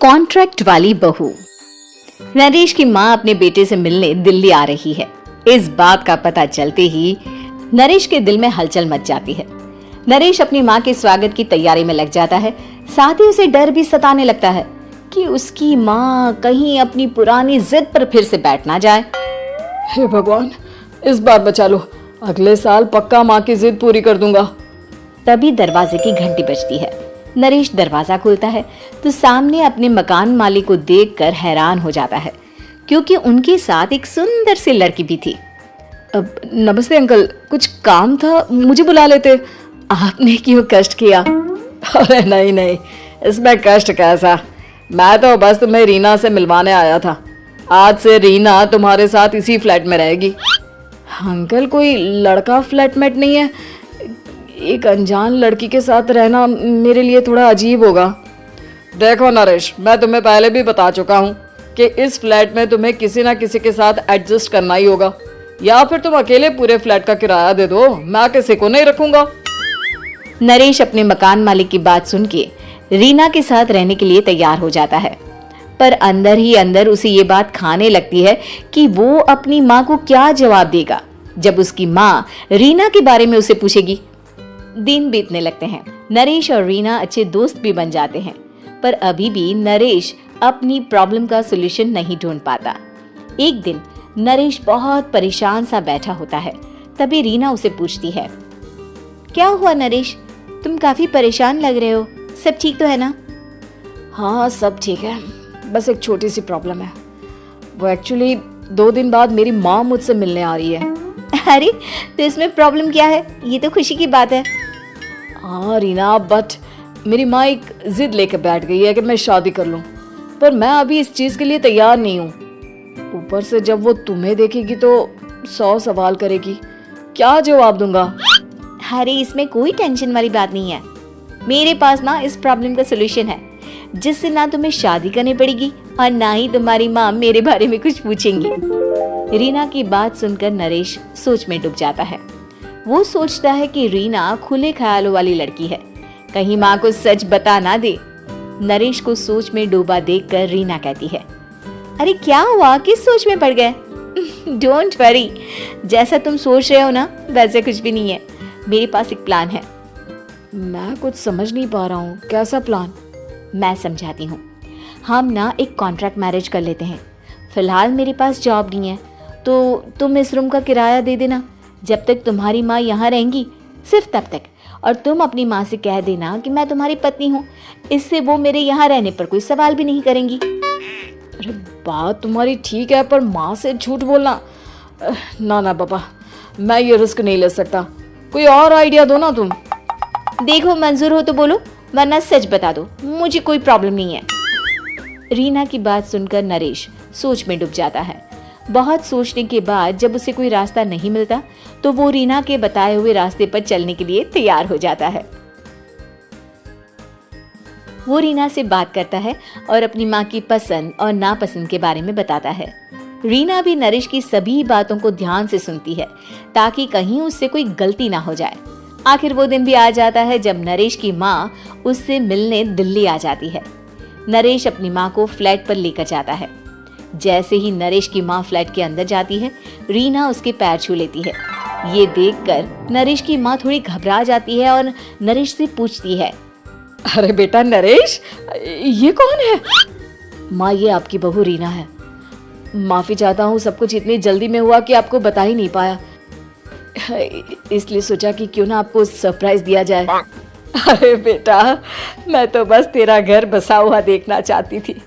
Contract वाली बहू। नरेश की माँ अपने बेटे से मिलने दिल्ली आ रही है। इस बात का पता चलते ही नरेश के दिल में हलचल मच जाती है। नरेश अपनी माँ के स्वागत की तैयारी में लग जाता है। साथ ही उसे डर भी सताने लगता है कि उसकी माँ कहीं अपनी पुरानी जिद पर फिर से बैठ ना जाए। हे भगवान, इस बार बचा लो, अगले साल पक्का माँ की जिद पूरी कर दूंगा। तभी दरवाजे की घंटी बजती है। नरेश दरवाजा खोलता है तो सामने अपने मकान मालिक को देखकर हैरान हो जाता है, क्योंकि उनके साथ एक सुंदर सी लड़की भी थी। अब नमस्ते अंकल, कुछ काम था, मुझे बुला लेते। आपने क्यों कष्ट किया? अरे नहीं नहीं, इसमें कष्ट कैसा, मैं तो बस तुम्हें रीना से मिलवाने आया था। आज से रीना तुम्हारे साथ इसी फ्लैट में रहेगी। अंकल, कोई लड़का फ्लैटमेट नहीं है? एक अनजान लड़की के साथ रहना मेरे लिए थोड़ा अजीब होगा। देखो नरेश, मैं तुम्हें पहले भी बता चुका हूँ कि इस फ्लैट में तुम्हें किसी ना किसी के साथ एडजस्ट करना ही होगा, या फिर तुम अकेले पूरे फ्लैट का किराया दे दो, मैं किसी को नहीं रखूंगा। नरेश अपने मकान मालिक की बात सुन के रीना के साथ रहने के लिए तैयार हो जाता है, पर अंदर ही अंदर उसे ये बात खाने लगती है कि वो अपनी माँ को क्या जवाब देगा जब उसकी माँ रीना के बारे में उसे पूछेगी। दिन बीतने लगते हैं। नरेश और रीना अच्छे दोस्त भी बन जाते हैं, पर अभी भी नरेश अपनी प्रॉब्लम का सॉल्यूशन नहीं ढूंढ पाता। एक दिन नरेश बहुत परेशान सा बैठा होता है। तभी रीना उसे पूछती है, क्या हुआ नरेश, तुम काफी परेशान लग रहे हो, सब ठीक तो है ना? हाँ सब ठीक है, बस एक छोटी सी प्रॉब्लम है। वो एक्चुअली 2 दिन बाद मेरी माँ मुझसे मिलने आ रही है। अरे तो इसमें प्रॉब्लम क्या है, ये तो खुशी की बात है। हाँ रीना, बट मेरी माँ एक जिद लेकर बैठ गई है कि मैं शादी कर लूँ, पर मैं अभी इस चीज़ के लिए तैयार नहीं हूँ। ऊपर से जब वो तुम्हें देखेगी तो 100 सवाल करेगी, क्या जवाब दूंगा? अरे इसमें कोई टेंशन वाली बात नहीं है, मेरे पास ना इस प्रॉब्लम का सलूशन है, जिससे ना तुम्हें शादी करनी पड़ेगी और ना ही तुम्हारी माँ मेरे बारे में कुछ पूछेंगी। रीना की बात सुनकर नरेश सोच में डूब जाता है। वो सोचता है कि रीना खुले ख्यालों वाली लड़की है, कहीं माँ को सच बता ना दे। नरेश को सोच में डूबा देखकर रीना कहती है, अरे क्या हुआ, किस सोच में पड़ गए? डोंट वरी, जैसा तुम सोच रहे हो ना वैसे कुछ भी नहीं है, मेरे पास एक प्लान है। मैं कुछ समझ नहीं पा रहा हूँ, कैसा प्लान? मैं समझाती हूँ। हम ना एक कॉन्ट्रैक्ट मैरिज कर लेते हैं। फिलहाल मेरे पास जॉब नहीं है, तो तुम इस रूम का किराया दे देना जब तक तुम्हारी माँ यहाँ रहेंगी, सिर्फ तब तक। और तुम अपनी माँ से कह देना कि मैं तुम्हारी पत्नी हूँ, इससे वो मेरे यहाँ रहने पर कोई सवाल भी नहीं करेंगी। अरे बात तुम्हारी ठीक है, पर माँ से झूठ बोलना, ना ना पापा, मैं ये रिस्क नहीं ले सकता। कोई और आइडिया दो ना तुम। देखो मंजूर हो तो बोलो, वरना सच बता दो, मुझे कोई प्रॉब्लम नहीं है। रीना की बात सुनकर नरेश सोच में डूब जाता है। बहुत सोचने के बाद जब उसे कोई रास्ता नहीं मिलता तो वो रीना के बताए हुए रास्ते पर चलने के लिए तैयार हो जाता है। वो रीना से बात करता है और अपनी माँ की पसंद और नापसंद के बारे में बताता है। रीना भी नरेश की सभी बातों को ध्यान से सुनती है, ताकि कहीं उससे कोई गलती ना हो जाए। आखिर वो दिन भी आ जाता है जब नरेश की माँ उससे मिलने दिल्ली आ जाती है। नरेश अपनी माँ को फ्लैट पर लेकर जाता है। जैसे ही नरेश की माँ फ्लैट के अंदर जाती है, रीना उसके पैर छू लेती है। ये देखकर नरेश की माँ थोड़ी घबरा जाती है और नरेश से पूछती है, अरे बेटा नरेश, ये कौन है? माँ, ये आपकी बहू रीना है। माफी चाहता हूँ, सब कुछ इतनी जल्दी में हुआ कि आपको बता ही नहीं पाया, इसलिए सोचा कि क्यों ना आपको सरप्राइज दिया जाए। अरे बेटा, मैं तो बस तेरा घर बसा हुआ देखना चाहती थी।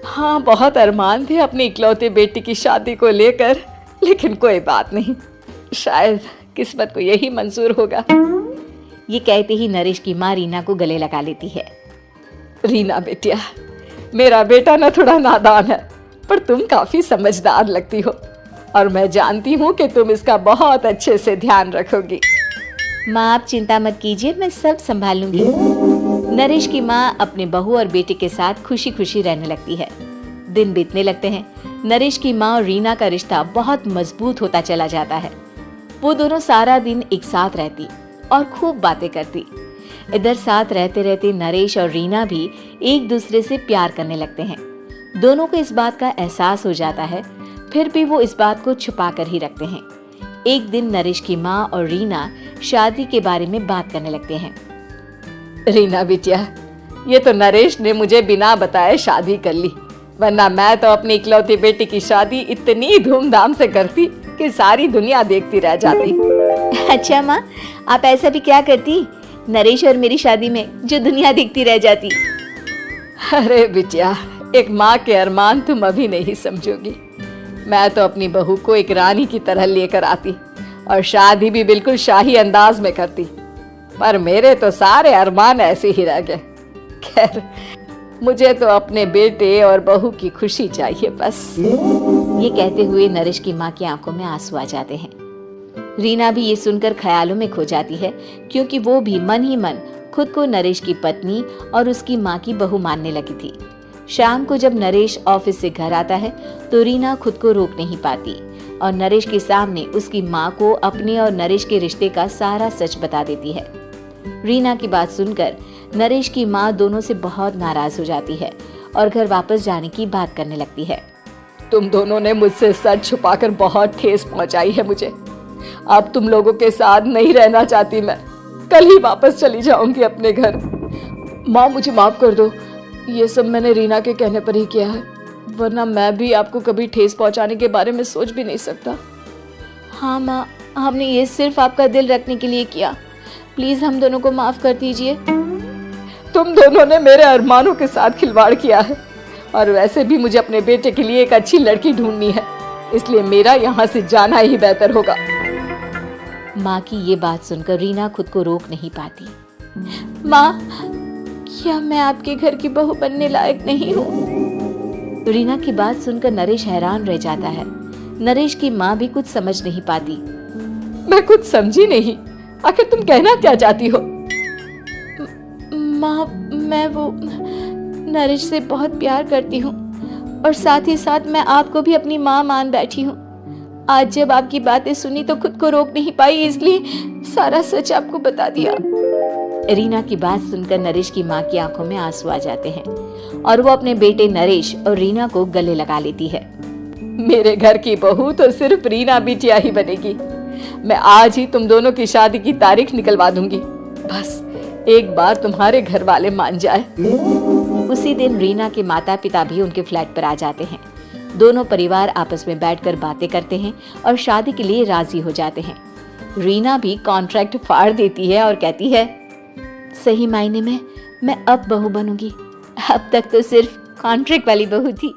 हाँ, बहुत अरमान थे अपनी इकलौते बेटी की शादी को लेकर, लेकिन कोई बात नहीं, शायद किस्मत को यही मंजूर होगा। ये कहते ही नरेश की माँ रीना को गले लगा लेती है। रीना बेटिया, मेरा बेटा ना थोड़ा नादान है, पर तुम काफी समझदार लगती हो, और मैं जानती हूँ कि तुम इसका बहुत अच्छे से ध्यान रखोगी। माँ आप चिंता मत कीजिए, मैं सब संभाल लूंगी। नरेश की माँ अपने बहू और बेटे के साथ खुशी खुशी रहने लगती है। दिन बीतने लगते हैं। नरेश की माँ और रीना का रिश्ता बहुत मजबूत होता चला जाता है। वो दोनों सारा दिन एक साथ रहती और खूब बातें करती। इधर साथ रहते रहते नरेश और रीना भी एक दूसरे से प्यार करने लगते हैं। दोनों को इस बात का एहसास हो जाता है, फिर भी वो इस बात को छुपा कर ही रखते हैं। एक दिन नरेश की माँ और रीना शादी के बारे में बात करने लगते हैं। रीना बिटिया, ये तो नरेश ने मुझे बिना बताए शादी कर ली, वरना मैं तो अपनी इकलौती बेटी की शादी इतनी धूमधाम से करती कि सारी दुनिया देखती रह जाती। अच्छा माँ, आप ऐसा भी क्या करती नरेश और मेरी शादी में जो दुनिया देखती रह जाती? अरे बिटिया, एक माँ के अरमान तुम अभी नहीं समझोगी। मैं तो अपनी बहू को एक रानी की तरह लेकर आती और शादी भी बिल्कुल शाही अंदाज में करती, पर मेरे तो सारे अरमान ऐसे ही रह गए। खैर, मुझे तो अपने बेटे और बहू की खुशी चाहिए बस। ये कहते हुए नरेश की माँ की आंखों में आंसू आ जाते हैं। रीना भी ये सुनकर ख्यालों में खो जाती है, क्योंकि वो भी मन ही मन खुद को नरेश की पत्नी और उसकी माँ की बहू मानने लगी थी। शाम को जब नरेश ऑफिस से घर आता है तो रीना खुद को रोक नहीं पाती और नरेश के सामने उसकी माँ को अपने और नरेश के रिश्ते का सारा सच बता देती है। रीना की बात सुनकर नरेश की माँ दोनों से बहुत नाराज हो जाती है और घर वापस जाने की बात करने लगती है। तुम दोनों ने मुझसे सच छुपाकर बहुत ठेस पहुंचाई है मुझे। अब तुम लोगों के साथ नहीं रहना चाहती मैं, कल ही वापस चली जाऊंगी अपने घर। माँ, मुझे माफ कर दो, ये सब मैंने रीना के कहने पर ही किया है, वरना मैं भी आपको कभी ठेस पहुंचाने के बारे में सोच भी नहीं सकता। हाँ माँ, हमने ये सिर्फ आपका दिल रखने के लिए किया, प्लीज हम दोनों को माफ कर दीजिए। तुम दोनों ने मेरे अरमानों के साथ खिलवाड़ किया है, और वैसे भी मुझे अपने बेटे के लिए एक अच्छी लड़की ढूंढनी है, इसलिए मेरा यहाँ से जाना ही बेहतर होगा। माँ की ये बात सुनकर रीना खुद को रोक नहीं पाती। माँ, क्या मैं आपके घर की बहू बनने लायक नहीं हूँ? रीना की बात सुनकर नरेश हैरान रह जाता है। नरेश की माँ भी कुछ समझ नहीं पाती। मैं कुछ समझी नहीं, आखिर तुम कहना क्या चाहती हो? माँ, मैं वो नरेश से बहुत प्यार करती हूँ और साथ ही साथ मैं आपको भी अपनी माँ मान बैठी हूँ। आज जब आपकी बातें सुनी तो खुद को रोक नहीं पाई, इसलिए सारा सच आपको बता दिया। रीना की बात सुनकर नरेश की माँ की आंखों में आंसू आ जाते हैं और वो अपने बेटे नरेश और रीना को गले लगा लेती है। मेरे घर की बहू तो सिर्फ रीना बिटिया ही बनेगी। मैं आज ही तुम दोनों की शादी की तारीख निकलवा दूंगी, बस एक बार तुम्हारे घर वाले मान जाए। उसी दिन रीना के माता पिता भी उनके फ्लैट पर आ जाते हैं। दोनों परिवार आपस में बैठकर बातें करते हैं और शादी के लिए राजी हो जाते हैं। रीना भी कॉन्ट्रैक्ट फाड़ देती है और कहती है, सही मायने में मैं अब बहू बनूंगी, अब तक तो सिर्फ कॉन्ट्रैक्ट वाली बहू थी।